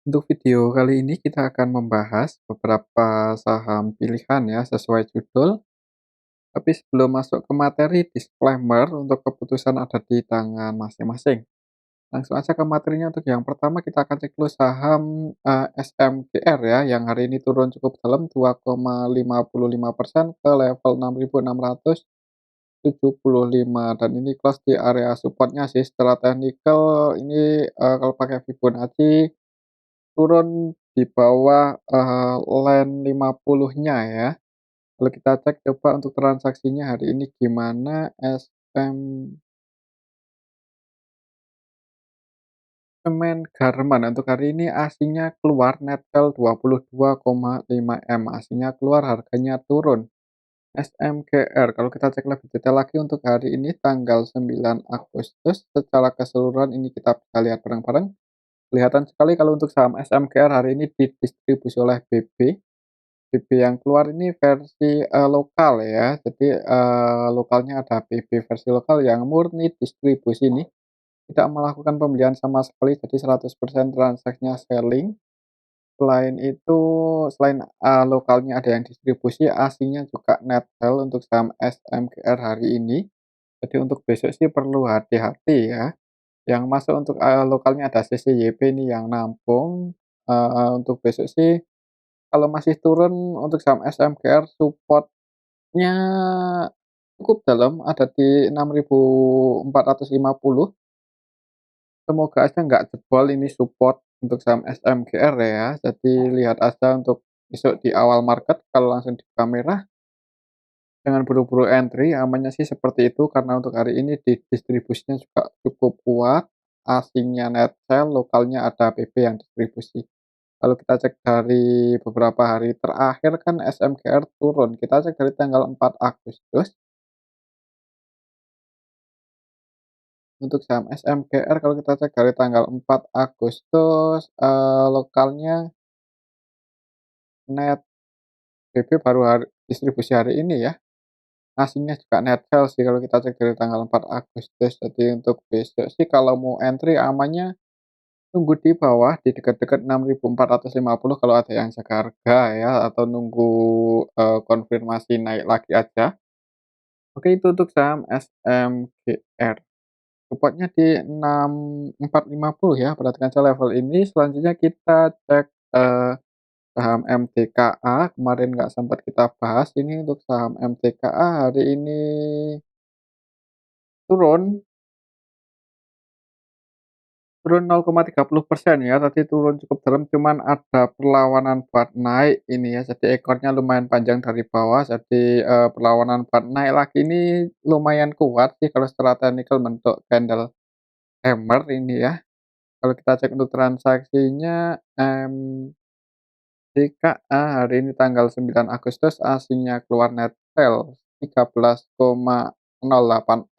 Untuk video kali ini kita akan membahas beberapa saham pilihan ya sesuai judul. Tapi sebelum masuk ke materi, disclaimer untuk keputusan ada di tangan masing-masing. Langsung aja ke materinya. Untuk yang pertama kita akan cek dulu saham SMGR ya, yang hari ini turun cukup dalam 2,55% ke level 6.675 dan ini close di area supportnya sih. Secara teknikal ini kalau pakai Fibonacci turun di bawah, line 50-nya ya. Kalau kita cek coba untuk transaksinya hari ini gimana, Semen Garmen untuk hari ini aslinya keluar netel 22,5 M, aslinya keluar harganya turun. SMGR kalau kita cek lebih detail lagi untuk hari ini tanggal 9 Agustus secara keseluruhan ini kita bisa lihat bareng-bareng. Kelihatan sekali kalau untuk saham SMGR hari ini didistribusi oleh BB. BB yang keluar ini versi, lokal ya. Jadi, lokalnya ada BB versi lokal yang murni distribusi nih, tidak melakukan pembelian sama sekali, jadi 100% transaksinya selling. Selain itu, selain, lokalnya ada yang distribusi, aslinya juga net sell untuk saham SMGR hari ini. Jadi untuk besok sih perlu hati-hati ya. Yang masuk untuk, lokalnya ada CCYP ini yang nampung, untuk besok sih kalau masih turun untuk saham SMGR support-nya cukup dalam, ada di 6.450. Semoga aja nggak jebol ini support untuk saham SMGR ya. Jadi lihat aja untuk besok di awal market kalau langsung dibuka merah, jangan buru-buru entry, amannya sih seperti itu karena untuk hari ini di distribusinya juga cukup kuat, asingnya net sell, lokalnya ada PP yang distribusi. Kalau kita cek dari beberapa hari terakhir kan SMGR turun, kita cek dari tanggal 4 Agustus, untuk saham SMGR kalau kita cek dari tanggal 4 Agustus, lokalnya net BB baru distribusi hari ini ya, aslinya juga net sell sih kalau kita cek dari tanggal 4 Agustus. Jadi untuk besok sih kalau mau entry amannya tunggu di bawah di dekat-dekat 6.450 kalau ada yang jaga harga ya atau nunggu, konfirmasi naik lagi aja. Oke itu untuk saham SMGR. Supportnya di 6.450 ya, perhatikan saja level ini. Selanjutnya kita cek, saham MTKA, kemarin nggak sempat kita bahas ini untuk saham MTKA hari ini turun turun 0,30% ya, tadi turun cukup dalam, cuman ada perlawanan buat naik ini ya, jadi ekornya lumayan panjang dari bawah, jadi, perlawanan buat naik lagi ini lumayan kuat sih kalau secara teknikal bentuk candle hammer ini ya. Kalau kita cek untuk transaksinya, DKA hari ini tanggal 9 Agustus aslinya keluar net sell 13,08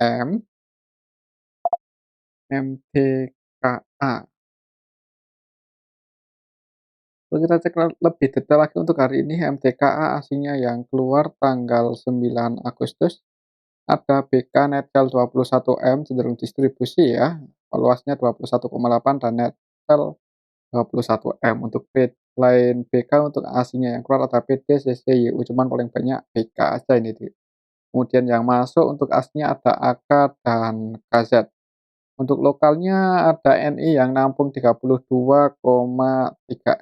M, MTKA. Kalau kita cek lebih detail lagi untuk hari ini MTKA aslinya yang keluar tanggal 9 Agustus ada BK net sell 21 M cenderung distribusi ya, luasnya 21,8 dan net sell 21 M. Untuk lain BK untuk aslinya yang keluar ada PD, CC, YU, cuman paling banyak BK aja ini kemudian yang masuk untuk aslinya ada AK dan KZ. Untuk lokalnya ada NI yang nampung 32,3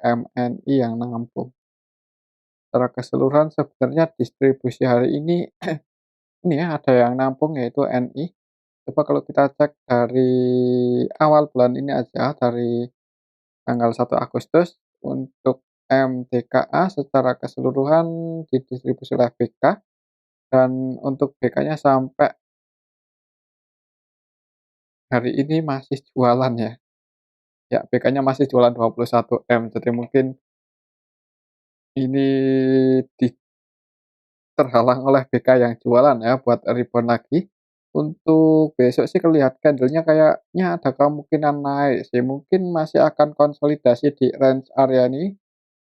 M, NI yang nampung. Secara keseluruhan sebenarnya distribusi hari ini ini ya ada yang nampung yaitu NI. Coba kalau kita cek dari awal bulan ini aja, dari tanggal 1 Agustus untuk MTKA secara keseluruhan didistribusi oleh BK dan untuk BK-nya sampai hari ini masih jualan ya. Ya, BK-nya masih jualan 21 M, jadi mungkin ini di terhalang oleh BK yang jualan ya buat rebound lagi. Untuk besok sih kelihatan candle-nya kayaknya ada kemungkinan naik sih, mungkin masih akan konsolidasi di range area ini.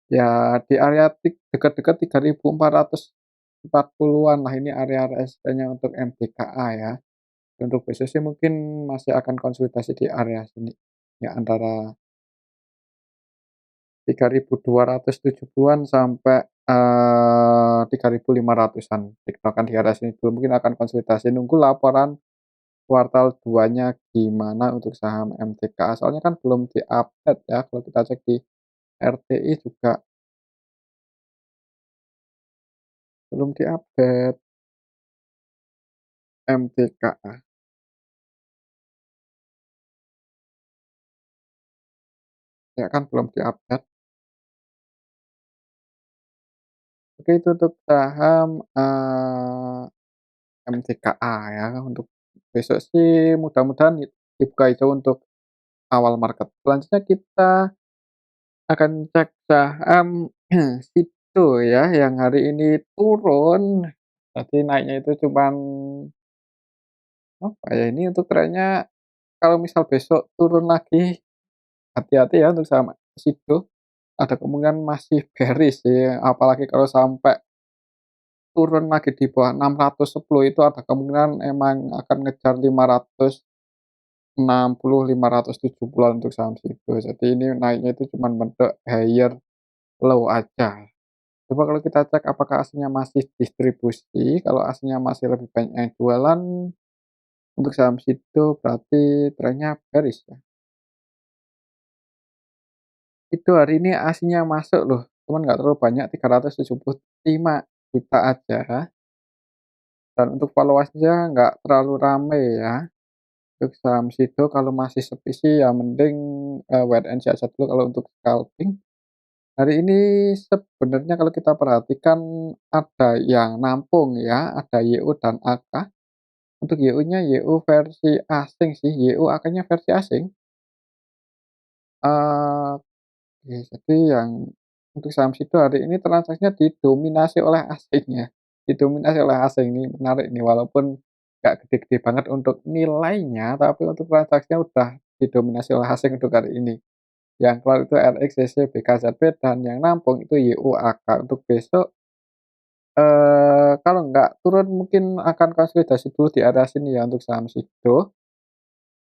Ya di area dekat-dekat 3.440-an lah ini area resistennya untuk MTKA ya. Untuk besok sih mungkin masih akan konsolidasi di area sini, ya antara 3.270-an sampai, 3.500-an tiktokan di area sini dulu, mungkin akan konsolidasi nunggu laporan kuartal 2-nya gimana untuk saham MTKA, soalnya kan belum di-update ya, kalau kita cek di RTI juga belum di-update MTKA, ya kan belum di-update. Oke itu untuk saham, MTKA ya, untuk besok sih mudah-mudahan dibuka hijau untuk awal market. Selanjutnya kita akan cek saham Sido ya, yang hari ini turun, jadi naiknya itu cuman, apa ya, ini untuk trennya kalau misal besok turun lagi, hati-hati ya untuk saham Sido, ada kemungkinan masih bearish sih, apalagi kalau sampai turun lagi di bawah 610 itu ada kemungkinan emang akan ngejar 560, 570-an untuk saham Sido. Jadi ini naiknya itu cuman bentuk higher low aja. Coba kalau kita cek apakah aslinya masih distribusi, kalau aslinya masih lebih banyak yang jualan, untuk saham Sido berarti trennya bearish ya. Itu hari ini aslinya masuk loh, cuman nggak terlalu banyak 375 juta aja, dan untuk valuasinya nggak terlalu rame ya. Untuk saham Sido kalau masih sepi sih ya mending, wait and see aja dulu kalau untuk scalping. Hari ini sebenarnya kalau kita perhatikan ada yang nampung ya, ada YU dan AK. Untuk YU-nya YU versi asing sih, YU AK-nya versi asing. Oke, jadi yang untuk saham Sido hari ini transaksinya didominasi oleh asing ya, didominasi oleh asing, ini menarik nih walaupun nggak gede-gede banget untuk nilainya, tapi untuk transaksinya udah didominasi oleh asing untuk hari ini. Yang keluar itu RXCC, BKZP, dan yang nampung itu YUAK. Untuk besok, kalau nggak turun mungkin akan konsolidasi dulu di area sini ya untuk saham Sido.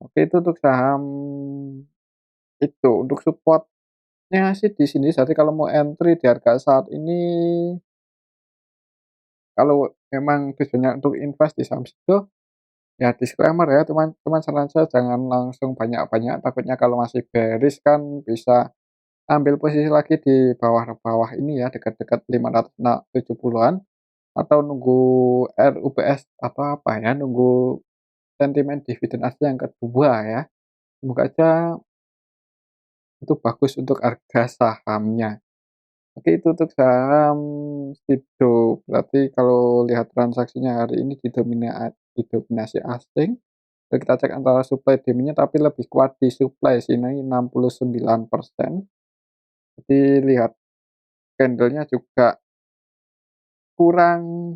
Oke itu untuk saham itu, untuk support-nya sih di sini, jadi kalau mau entry di harga saat ini, kalau memang tujuannya untuk invest di saham Sido, ya disclaimer ya, cuman cuman saran saya jangan langsung banyak-banyak, takutnya kalau masih bearish kan bisa ambil posisi lagi di bawah-bawah ini ya, dekat-dekat 570-an atau nunggu RUPS atau apa ya, nunggu sentimen dividen Asia yang kedua ya. Semoga aja itu bagus untuk harga sahamnya. Oke itu untuk saham Sido, berarti kalau lihat transaksinya hari ini didominasi asing. Kalau kita cek antara supply demand-nya tapi lebih kuat di supply sini 69%. Jadi lihat candle-nya juga kurang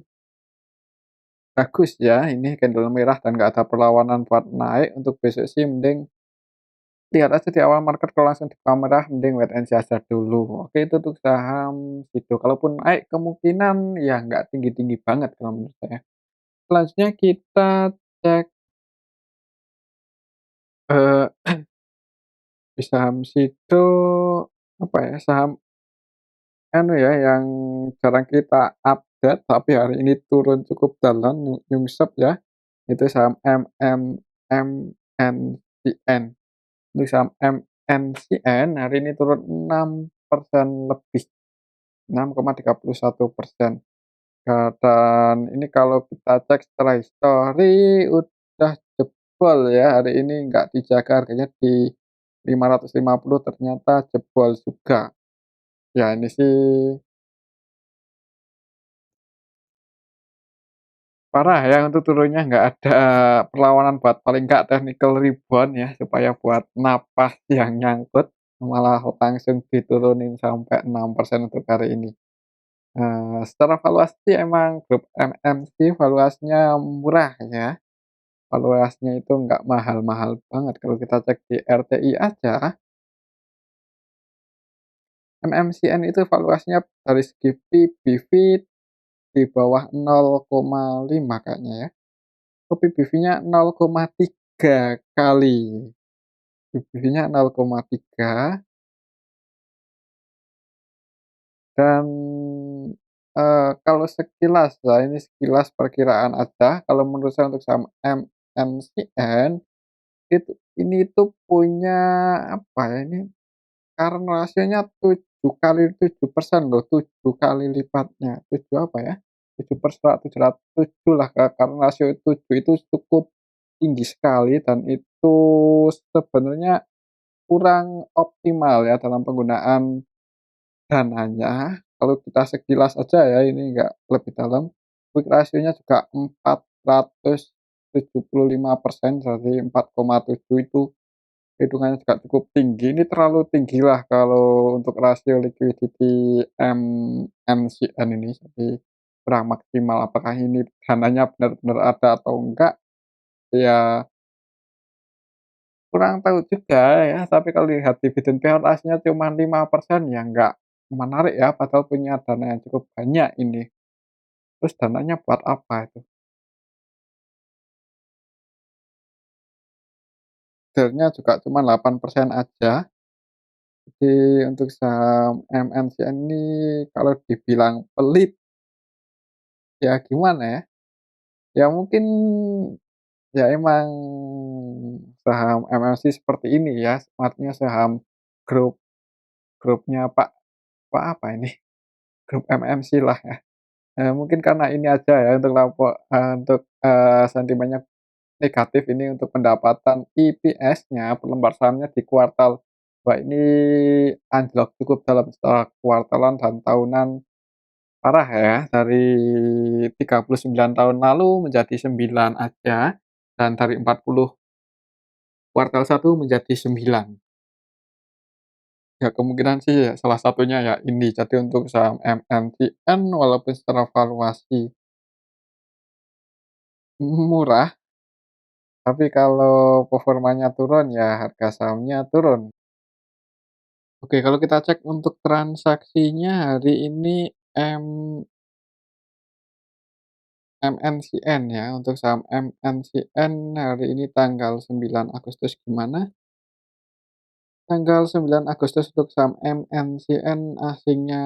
bagus ya, ini candle merah dan nggak ada perlawanan buat naik, untuk besok sih mending lihat aja di awal market kalau langsung di merah mending wait and see aja dulu. Oke itu untuk saham Sido, kalaupun naik kemungkinan ya nggak tinggi-tinggi banget kalau menurut saya. Selanjutnya kita cek, eee, di saham Sido, apa ya, saham anu ya, yang jarang kita update tapi hari ini turun cukup dalam, nyungsep ya, itu saham MNCN. Untuk saham MNCN hari ini turun 6% lebih, 6,31%. Dan ini kalau kita cek secara histori udah jebol ya, hari ini nggak dijaga harganya di 550 ternyata jebol juga. Ya ini sih parah ya untuk turunnya, nggak ada perlawanan buat paling nggak technical rebound ya, supaya buat napas yang nyangkut, malah langsung diturunin sampai 6% untuk hari ini. Secara valuasi emang grup MNC valuasinya murah ya, valuasinya itu nggak mahal-mahal banget, kalau kita cek di RTI aja, MMCN itu valuasinya dari segi PBV di bawah 0,5 kayaknya ya. Oh, PBV-nya 0,3 kali, PBV-nya 0,3, Dan, kalau sekilas ya ini sekilas perkiraan aja, kalau menurut saya untuk saham MNCN ini tuh punya apa ya, ini current ratio-nya 7 kali 7% loh, 7 kali lipatnya, 7 apa ya, 7 lah, current ratio 7 itu cukup tinggi sekali dan itu sebenarnya kurang optimal ya dalam penggunaan dananya. Kalau kita sekilas aja ya, ini nggak lebih dalam, quick ratio-nya juga 475% dari 4,7 itu hitungannya juga cukup tinggi. Ini terlalu tinggilah kalau untuk rasio liquidity MNCN ini, jadi kurang maksimal. Apakah ini dananya benar-benar ada atau enggak, ya kurang tahu juga ya, tapi kalau lihat dividen payout ratio-nya cuma 5% ya nggak menarik ya, padahal punya dana yang cukup banyak ini. Terus dananya buat apa itu? Return-nya juga cuma 8% aja. Jadi untuk saham MNCN ini kalau dibilang pelit, ya gimana ya, ya mungkin ya emang saham MNC seperti ini ya, artinya saham grup grupnya Pak apa ini, grup MNC lah ya. Mungkin karena ini aja ya untuk untuk, sentimennya negatif ini untuk pendapatan EPS-nya per lembar sahamnya di kuartal 2 ini anjlok cukup dalam secara kuartalan dan tahunan parah ya, dari 39 tahun lalu menjadi 9 aja, dan dari 40 kuartal 1 menjadi 9. Ya kemungkinan sih ya salah satunya ya ini, jadi untuk saham MNCN walaupun secara valuasi murah, tapi kalau performanya turun ya harga sahamnya turun. Oke, kalau kita cek untuk transaksinya hari ini M MNCN ya, untuk saham MNCN hari ini tanggal 9 Agustus gimana? Tanggal 9 Agustus untuk saham MNCN asingnya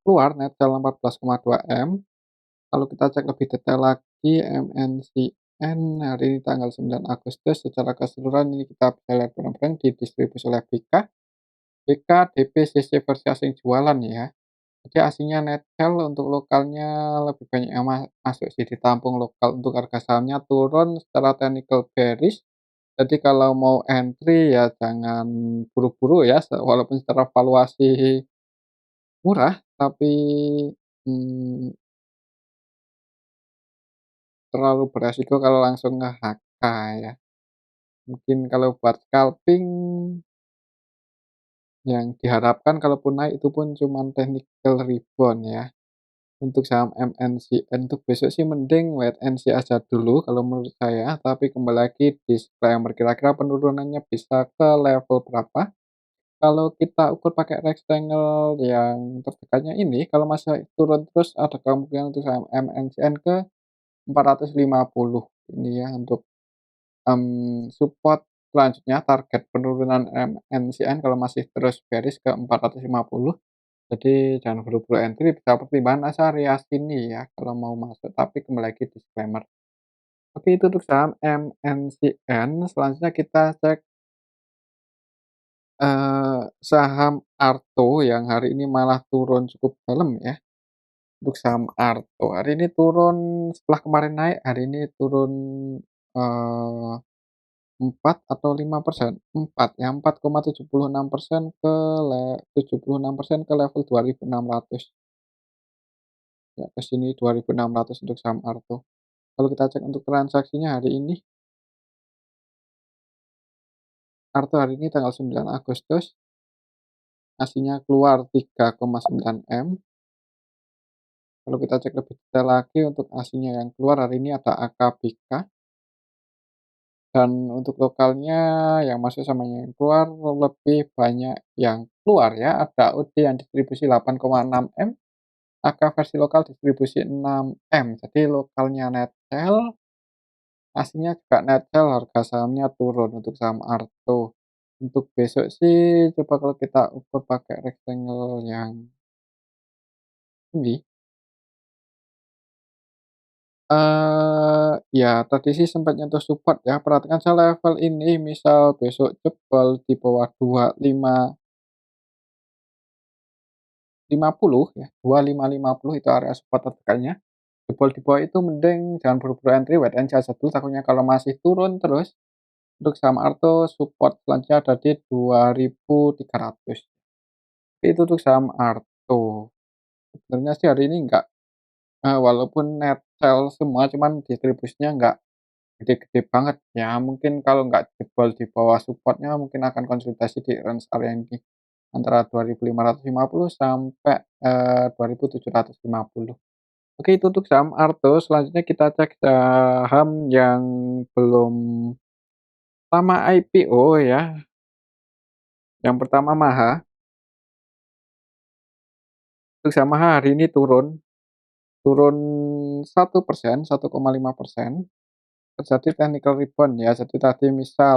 keluar net sell 14,2 M. Kalau kita cek lebih detail lagi MNCN hari ini tanggal 9 Agustus secara keseluruhan ini kita bisa lihat barang-barang didistribusi oleh BK, DP, CC versi asing jualan ya. Jadi aslinya net sell untuk lokalnya lebih banyak yang masuk sih ditampung lokal, untuk harga sahamnya turun secara technical bearish. Jadi kalau mau entry ya jangan buru-buru ya, walaupun secara valuasi murah, tapi, mmm, terlalu beresiko kalau langsung nge-HK ya. Mungkin kalau buat scalping yang diharapkan kalaupun naik itu pun cuman technical rebound ya. Untuk saham MNCN untuk besok sih mending wait and see aja dulu kalau menurut saya, tapi kembali lagi disclaimer, kira-kira penurunannya bisa ke level berapa. Kalau kita ukur pakai rectangle yang terdekatnya ini, kalau masih turun terus ada kemungkinan untuk saham MNCN ke 450 ini ya untuk, support selanjutnya target penurunan MNCN kalau masih terus bearish ke 450. Jadi jangan buru-buru entry, bisa pertimbangan aja area sini ya kalau mau masuk, tapi kembali lagi disclaimer. Oke, itu untuk saham MNCN. Selanjutnya kita cek, saham Arto yang hari ini malah turun cukup dalam ya. Untuk saham Arto hari ini turun setelah kemarin naik, hari ini turun, eee, 4 atau 5%? 4 ya, 4,76% ke 76% ke level 2.600. Ya ke sini 2.600 untuk saham Arto. Kalau kita cek untuk transaksinya hari ini, Arto hari ini tanggal 9 Agustus, aslinya keluar 3,9 M. Kalau kita cek lebih detail lagi untuk aslinya yang keluar hari ini ada AKBK, dan untuk lokalnya yang masuk sama yang keluar lebih banyak yang keluar ya, ada OD yang distribusi 8,6 M, AK versi lokal distribusi 6 M. Jadi lokalnya net sell, aslinya juga net sell, harga sahamnya turun untuk saham Arto. Untuk besok sih coba kalau kita ukur pakai rectangle yang tinggi. Ya tadi sih sempat nyentuh support ya, perhatikan saja level ini, misal besok jebol di bawah 25.50 ya, 25.50 itu area support terdekatnya. Jebol di bawah itu mending jangan buru-buru entry, wait and see aja dulu, takutnya kalau masih turun terus, untuk saham Arto support selanjutnya ada di 2.300. Itu untuk saham Arto. Sebenarnya sih hari ini enggak, walaupun net sell semua, cuman distribusinya enggak gede-gede banget ya, mungkin kalau nggak jebol di bawah supportnya mungkin akan konsolidasi di range area ini, antara 2.550 sampai, 2.750. Oke, itu untuk saham Arto, selanjutnya kita cek saham yang belum lama IPO ya, yang pertama Maha. Untuk saham Maha hari ini turun, turun 1%, 1,5%. Terjadi technical rebound ya, jadi tadi misal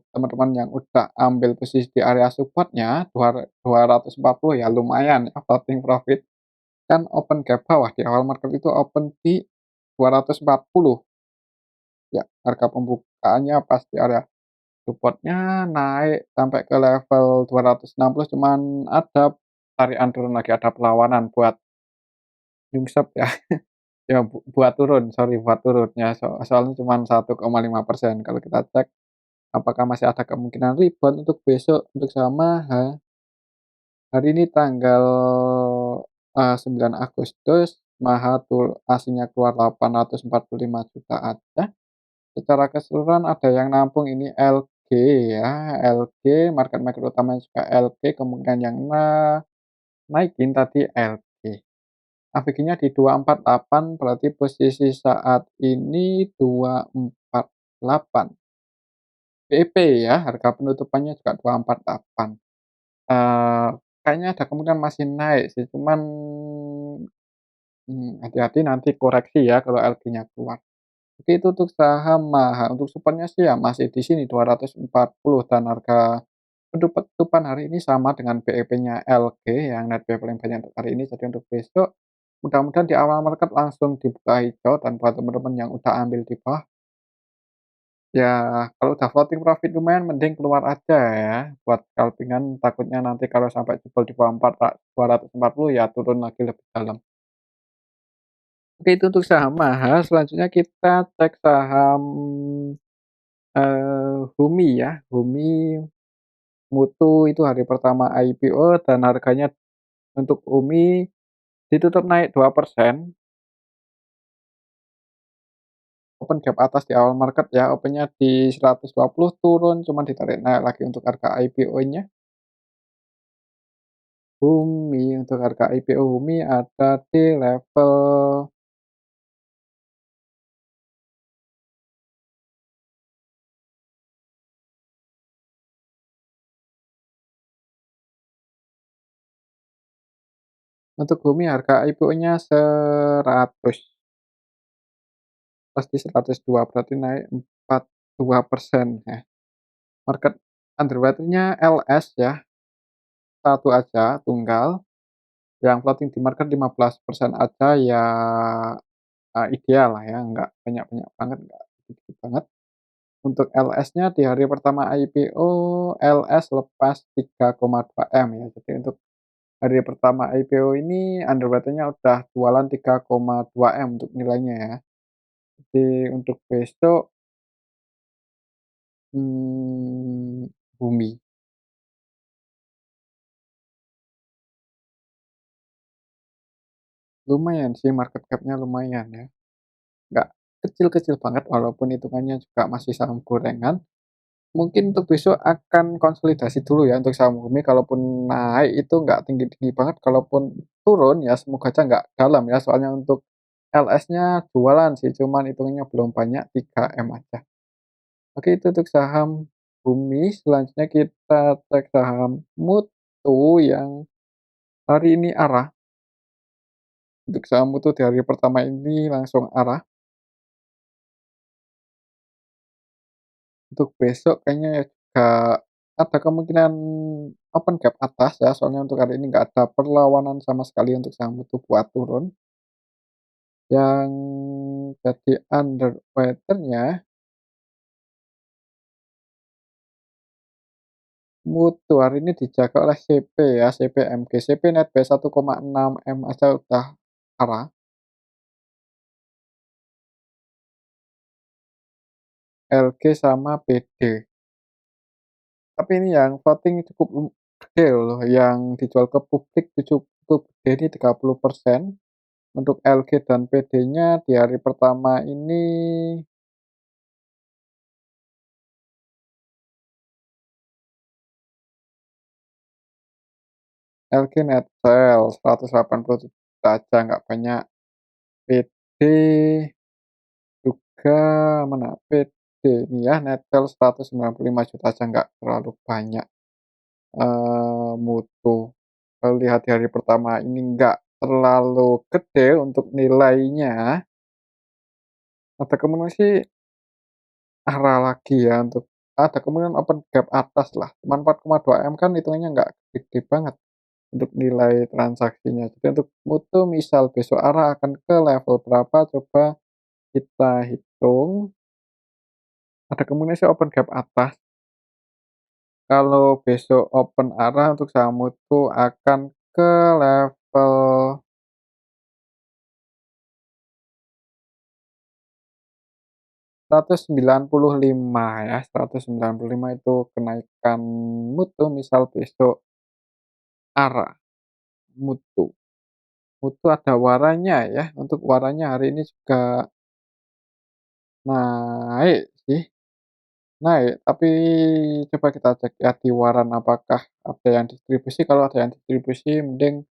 teman-teman yang udah ambil posisi di area supportnya 240 ya lumayan ya floating profit, kan open gap bawah di awal market itu open di 240 ya, harga pembukaannya pas di area supportnya naik sampai ke level 260, cuman ada tarikan turun lagi, ada perlawanan buat nyungsep ya. Ya buat turun, sorry buat turun ya, soalnya cuman 1,5%. Kalau kita cek apakah masih ada kemungkinan rebound untuk besok untuk saham Maha, hari ini tanggal, 9 Agustus, Maha aslinya keluar 845 juta aja. Secara keseluruhan ada yang nampung ini LG ya, LG market maker utamanya juga LG, kemungkinan yang naikin tadi LG. AVG-nya di 248, berarti posisi saat ini 248. BEP ya, harga penutupannya juga 248. Eee, Kayaknya ada kemungkinan masih naik sih, cuman, hati-hati nanti koreksi ya kalau LG-nya keluar. Oke, itu untuk saham Maha, untuk supportnya sih ya masih di sini 240, dan harga penutupan hari ini sama dengan BEP-nya LG yang net B paling banyak untuk hari ini. Jadi untuk besok mudah-mudahan di awal market langsung dibuka hijau, dan buat teman-teman yang udah ambil di bawah, ya kalau udah floating profit lumayan mending keluar aja ya, buat scalping-an takutnya nanti kalau sampai jebol di bawah 240 ya turun lagi lebih dalam. Oke, itu untuk saham Maha, selanjutnya kita cek saham, Humi ya, Humi Mutu itu hari pertama IPO dan harganya untuk Humi ditutup naik 2%, open gap atas di awal market ya, opennya di 120, turun cuman ditarik naik lagi untuk harga IPO-nya. Humi, untuk harga IPO Humi ada di level, untuk Humi harga IPO-nya 100, pas di 102 berarti naik 42% ya. Market underwater-nya LS ya, satu aja, tunggal, yang floating di market 15% aja ya, ideal lah ya, nggak banyak-banyak banget, nggak dikit banget. Untuk LS-nya di hari pertama IPO, LS lepas 3,2 M ya. Jadi untuk hari pertama IPO ini underwater-nya udah jualan 3,2 M untuk nilainya ya. Jadi untuk besok, Bumi. Lumayan sih market cap-nya lumayan ya. Nggak kecil-kecil banget walaupun hitungannya juga masih saham gorengan. Mungkin untuk besok akan konsolidasi dulu ya untuk saham Bumi, kalaupun naik itu nggak tinggi-tinggi banget, kalaupun turun ya semoga aja nggak dalam ya, soalnya untuk LS-nya jualan sih, cuman hitungannya belum banyak, 3 M aja. Oke, itu untuk saham Bumi, selanjutnya kita cek saham Mutu yang hari ini arah. Untuk saham Mutu di hari pertama ini langsung arah, untuk besok kayaknya ya juga ada kemungkinan open gap atas ya, soalnya untuk hari ini nggak ada perlawanan sama sekali untuk saham Mutu buat turun. Yang jadi underwater-nya Mutu hari ini dijaga oleh CP ya, CPMG. CP netbuy 1,6 M aja udah parah. LG sama PD. Tapi ini yang voting cukup gede loh, yang dijual ke publik cukup gede ini 30%. Untuk LG dan PD-nya di hari pertama ini LG net sale 187 juta aja, nggak banyak. PD juga mana? PD ini ya net sale 195 juta aja, nggak terlalu banyak. Mutu kalau lihat di hari pertama ini nggak terlalu gede untuk nilainya, ada kemungkinan sih arah lagi ya untuk ada kemungkinan open gap atas lah, cuma 4,2 M kan hitungannya nggak gede banget untuk nilai transaksinya. Jadi untuk Mutu misal besok arah akan ke level berapa coba kita hitung, ada kemungkinan sih open gap atas. Kalau besok open arah untuk saham Mutu akan ke level 195 ya, 195 itu kenaikan Mutu misal besok arah Mutu. Mutu ada waranya ya, untuk waranya hari ini juga naik sih, naik, tapi coba kita cek ya di waran apakah ada yang distribusi, kalau ada yang distribusi mending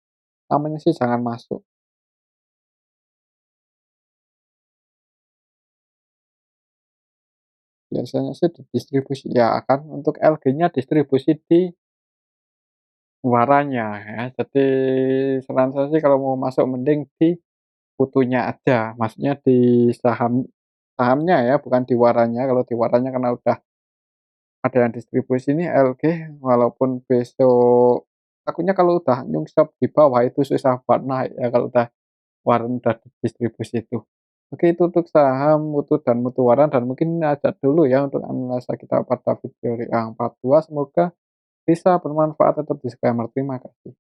namanya sih jangan masuk. Biasanya sih didistribusi ya kan untuk LG-nya distribusi di waranya ya, jadi saran saya sih kalau mau masuk mending di putunya aja, maksudnya di sahamnya ya, bukan di waranya. Kalau di waranya karena udah ada yang distribusi ini LG, walaupun besok takutnya kalau udah nyungsep di bawah itu susah buat naik ya kalau waran udah didistribusi itu. Oke, itu untuk saham Mutu dan Mutu Waran dan mungkin aja dulu ya untuk analisa kita pada video yang part 2, semoga bisa bermanfaat, tetap disclaimer. Terima kasih.